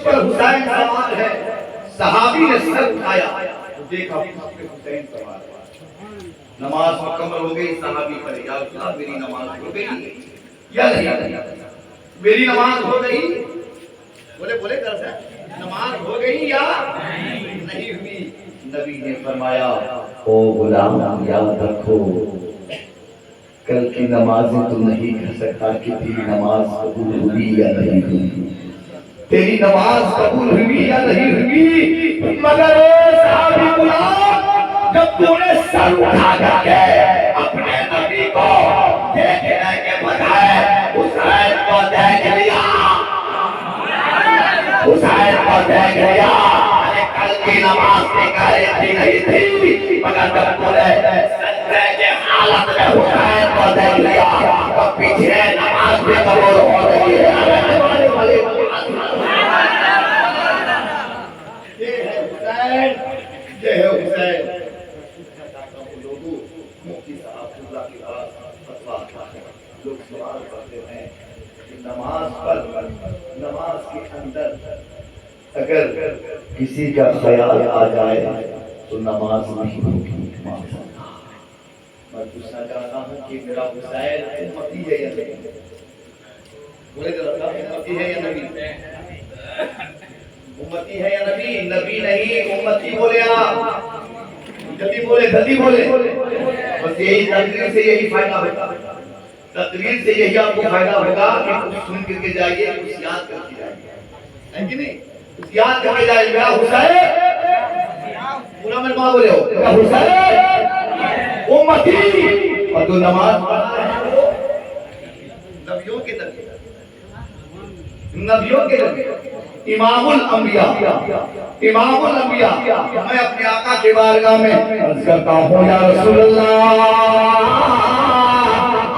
پر حسین سوار ہے، صحابی نے سر اٹھایا تو دیکھا اس پہ حسین سوار ہے۔ نماز مکمل ہو گئی، صحابی پڑھے یا رسول اللہ میری نماز ہو گئی یا نہیں؟ میری نماز ہو گئی؟ بولے کر سے نماز ہو گئی یا نہیں ہوئی؟ نبی نے فرمایا او غلام یاد رکھو کل کی نمازیں تو نہیں کر سکتا کہ تیری نماز قبول ہوئی یا نہیں ہوئی، تیری نماز قبول ہوئی یا نہیں ہوئی، مگر اے صحابی غلام جب تو نے سر اٹھا کر کے اپنے نبی کو دیکھنے کے بجائے حسین کو دیکھ لیا، حسین کو دیکھ لیا، کل کی نماز نکالی تھی نہیں تھی، مگر جب تو نے سجدے کے حالت میں حسین کو دیکھ لیا تو پیچھے نماز بھی قبول ہو رہی ہے۔ یہ ہے حسین، یہ ہے حسین۔ لوگوں مفتی صاحب اللہ کی بات فتویٰ لوگ سوال کرتے ہیں کہ نماز کے اندر اگر کسی کا خیال آ جائے تو نماز نہیں ہوگی۔ میں پوچھنا چاہتا ہوں کہ میرا حسین امتی ہے یا نہیں؟ بولے ذرا امتی ہے یا نبی؟ امتی ہے یا نبی؟ نبی نہیں امتی بولے آپ، جلدی بولے بس یہی تقریر سے یہی فائدہ ہوگا، تقریر سے یہی آپ کو فائدہ ہوگا کہ کچھ سن کر کے جائیے، کچھ یاد کر کے جائیے، ہے کہ نہیں؟ کچھ یاد کر کے جائیے۔ میرا حسین پورا میرے ماں بولے ہو میرا حسین امتی، اور تو نماز پڑھا رہے ہو نبیوں کے نبی، امام الانبیاء، میں اپنے آقا کے بارگاہ میں عرض کرتا ہوں یا رسول اللہ،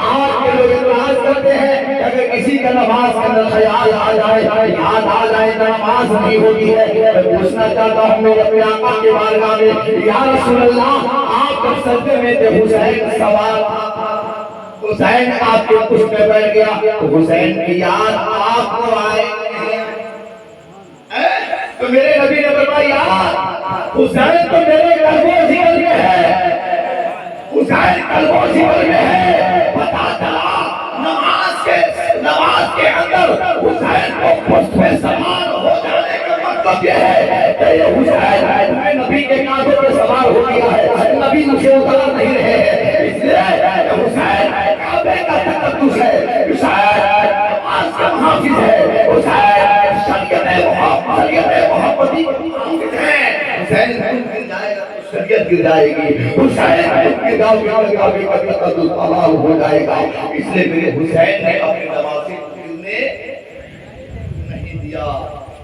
آج کے لوگ اعتراض کرتے ہیں کہ اگر کسی کا نماز کے اندر خیال آ جائے، یاد آ جائے تو نماز نہیں ہوتی ہے۔ میں پوچھنا چاہتا ہوں میرے اپنے آقا کے بارگاہ میں یا رسول اللہ، آپ جب سجدے میں تھے حسین سوار تھا، حسین آپ کے پشت میں بیٹھ گیا تو حسین کی یاد آپ کو آئے تو میرے نبی نے فرمایا حسین تو میرے قلب و جگر میں ہے، حسین قلب و جگر میں ہے۔ پتا چلا نماز کے اندر حسین کو پشت میں سوار ہو جانے کا مطلب یہ ہے کہ یہ حسین نبی کے کاندھوں پہ سوار ہو گیا ہے، نبی مجھے اتار نہیں رہے ہیں، اس لیے حسین کعبے کا تقدس ہے، حسین نماز کا محافظ ہے، حسین شریعت محمدی محافظ ہے۔ حسین گر جائے گا تو شریعت گر جائے گی، حسین کے گاؤں کعبے کا تقدس تباہ ہو جائے گا۔ اس لیے میرے حسین نے اپنی نماز سے گرنے نہیں دیا۔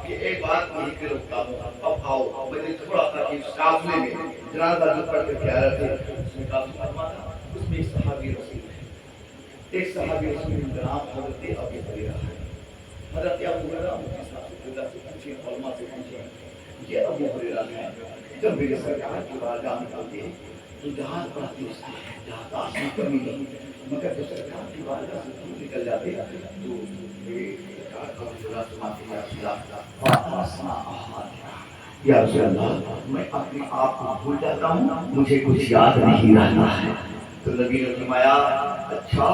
یہ ایک بات نہیں کہ رکھتا ہوں، اب آؤ مجھے تھوڑا سا کہ قافلے میں جنازہ جو پڑھ کے آ رہے تھے اس میں کافی فرما تھا، اس میں ایک صحابی رسول ہے، ایک صحابی رسول نام حضرت ابو ہریرہ ہے۔ حضرت ابو ہریرہ مفتی صاحب سے پوچھیں، علماء سے پوچھیں، یہ ابو ہریرہ ہے جب میرے سرکار کی بارگاہ میں آتے ہیں تو جہاز پڑھتے اس کی جہاز آسمی کمی نہیں، مگر جب سرکار کی بارگاہ سے دور نکل جاتے تو میرے سرکار ابو ہریرہ سماتے یا رسول اللہ یا رسول اللہ میں اپنے آپ کو بھول جاتا ہوں، مجھے کچھ یاد نہیں رہتا ہے۔ تو نبی نے فرمایا اچھا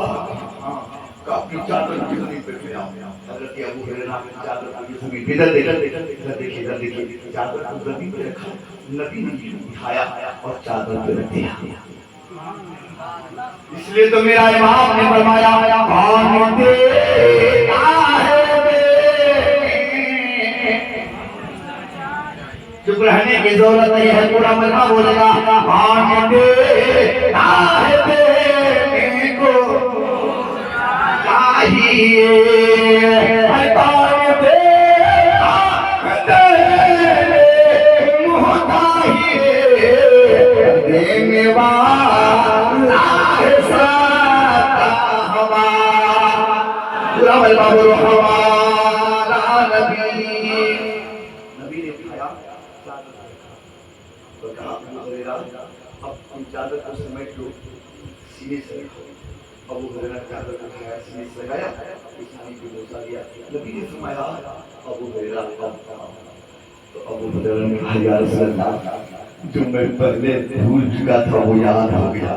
ہاں کافی چادر کی زمین پہ پھیلا ہوں۔ حضرت ابو ہریرہ نے چادر کو زمین پہ ادھر دیکھیے چادر کو زمین پہ رکھا، نبی نے اٹھایا اور چادر پہ رکھ دیا۔ اس لیے تو میرا امام نے فرمایا چپ رہنے کی ضرورت نہیں ہے، پورا ملمہ بولے گا پورا ملمہ بولو ہمارا نبی نے اٹھایا تو کہا اب تم چادر کو سمیٹ لو، سینے سے رکھو، ابو ہریرہ چادر کو ایسے لگایا، پانی کو بوسا دیا، نبی نے فرمایا ابو ہریرہ تو ابو ہریرہ نے کہا یا رسول اللہ جو میں پہلے بھول چکا تھا وہ یاد ہو گیا۔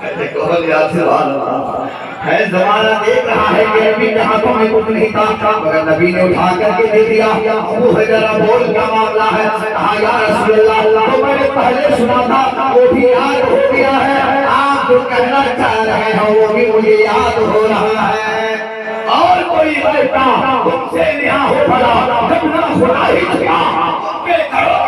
کہتے کہو یا سبحان اللہ، ہے زمانہ دیکھ رہا ہے کہ نبی کے ہاتھوں میں کچھ نہیں تھا، مگر نبی نے اٹھا کر کے دے دیا۔ ابو ہریرہ بول کیا معاملہ ہے؟ کہا یا رسول اللہ تو میں نے پہلے سنا تھا وہ بھی یاد ہو گیا ہے، آپ جو کہنا چاہ رہے ہیں وہ بھی مجھے یاد ہو رہا ہے۔ اور کوئی بیٹا تم سے نہا ہو پڑا جب نہ خدا ہی تھا کہ کرو۔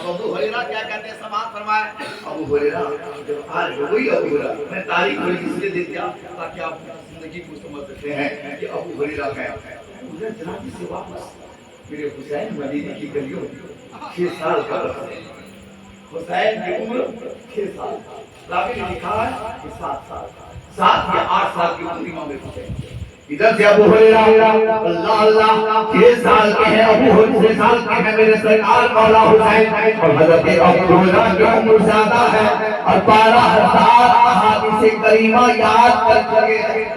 ابو ہریرہ کیا کہتے ہیں سماعت فرمائے؟ ابو ہریرہ جب آج وہی ابو ہریرہ، میں تاریخ میں اس لیے دے دیا تاکہ آپ زندگی کو سمجھ سکتے ہیں کہ ابو ہریرہ ہے۔ مجھے جنازے سے واپس میرے حسین مدینے کی گلیوں 6 سال کا عرصہ، حسین کی عمر 6 سال، راوی نے لکھا ہے کہ 7 سال، 7 یا 8 سال کی عمر امام حسین۔ ادھر سے ابو ہریرہ اللہ اللہ 6 سال کے ہیں، ابو ہریرہ 6 سال کے ہیں میرے سرکار مولا حسین، اور حضرت ابو ہریرہ کی عمر زیادہ ہے اور 12,000 احادیث کریمہ یاد کر چکے ہیں۔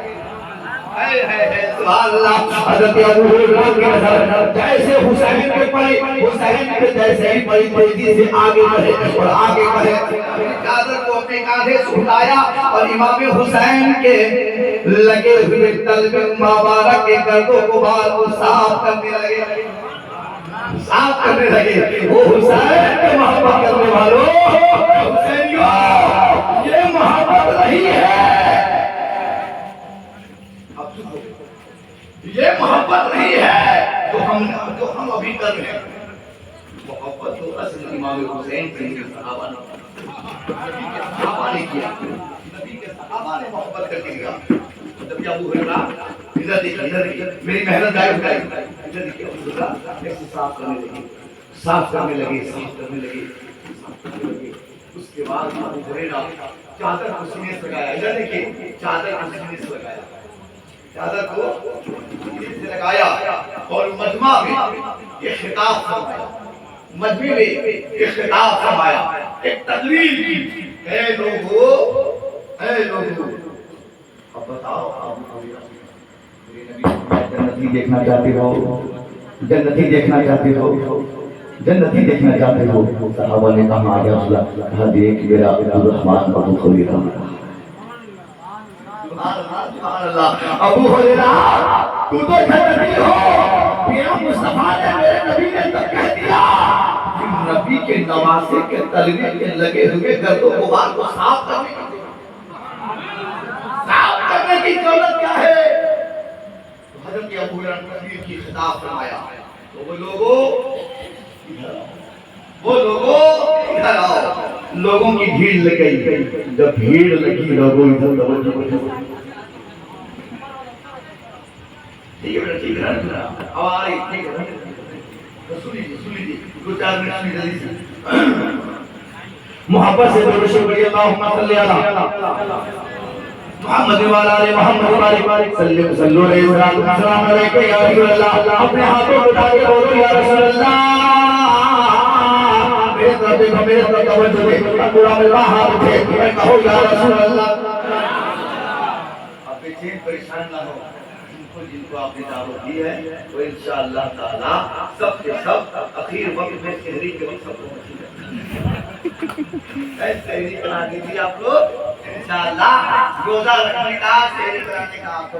سبحان اللہ، حضرت ابو ہریرہ کی نظر جیسے حسین کے پڑی، حسین کے جیسے ہی بڑی تیزی سے آگے بڑھے اور آگے بڑھے، چادر کو اپنے کاندھے سے اٹھایا اور امام حسین کے لگے ہوئے قلب مبارک کے گرد و غبار کو صاف کرنے لگے، صاف کرنے لگے۔ وہ حسین کے محبت کرنے والوں، حسینیوں یہ محبت نہیں ہے، یہ محبت نہیں ہے جو ہم ابھی کر رہے ہیں۔ محبت تو اصل امام حسین سے صحابہ نے کیا، نبی کے صحابہ نے محبت کر کے دیا۔ جب ابو ہریرہ ادھر دیکھا، میری محنت ضائع ہو گئی، ادھر دیکھا ابو ہریرہ ایسے صاف کرنے لگے، صاف کرنے لگے، صاف کرنے لگے، صاف کرنے لگے۔ اس کے بعد ابو ہریرہ چادر کو سینے سے لگایا، ادھر دیکھیے چادر کو سینے سے لگایا، چادر کو سینے سے لگایا اور مجمع میں یہ خطاب فرمایا، مجمع میں یہ خطاب فرمایا، ایک تقریر کی، اے لوگو، اے لوگو اب بتاؤ آپ میرے نبی جنتی دیکھنا چاہتے ہو، جنتی دیکھنا چاہتے ہو، جنتی دیکھنا چاہتے ہو؟ صحابہ نے کہا یا رسول اللہ، کہا دیکھ میرا عبدالرحمن ابو ہریرہ۔ ابو ہریرہ تو جنتی ہو، میرا مصطفیٰ نے میرے نبی نے تو کہہ دیا کہ نبی کے نواسے کے تلوے کے لگے ہوئے گرد و غبار کو صاف کرنے کی ضرورت کیا ہے؟ حضرت ابو ہریرہ نے تقریر کی، خطاب فرمایا، تو وہ لوگوں ادھر آؤ، لوگوں کی بھیڑ لگ گئی، جب بھیڑ لگی لوگوں ادھر توجہ کرو، ٹھیک ہے ٹھیک ہے آواز ٹھیک ہے، سنی جی 2-4 منٹ میں جلدی سے محبت سے درود شریف پڑھیے، اللہم صلی علی محمد وعلی آل محمد وبارک صلو علیہ وسلم، السلام علیکم یا رسول اللہ۔ اپنے ہاتھوں اٹھا کے بولو یا رسول اللہ، میرے طرف دیکھو، میرے طرف توجہ دے، پورا میرا ہاتھ اٹھے، میں کہو یا رسول اللہ۔ آپ بے چین پریشان نہ ہو، جن کو آپ نے دعوت دی ہے وہ انشاءاللہ تعالی سب کے سب اخیر وقت میں سحری کے وقت سب کو مسیح سحری کرا دیجیے آپ لوگ انشاءاللہ، روزہ رکھنے کا سحری کرانے کا آپ کو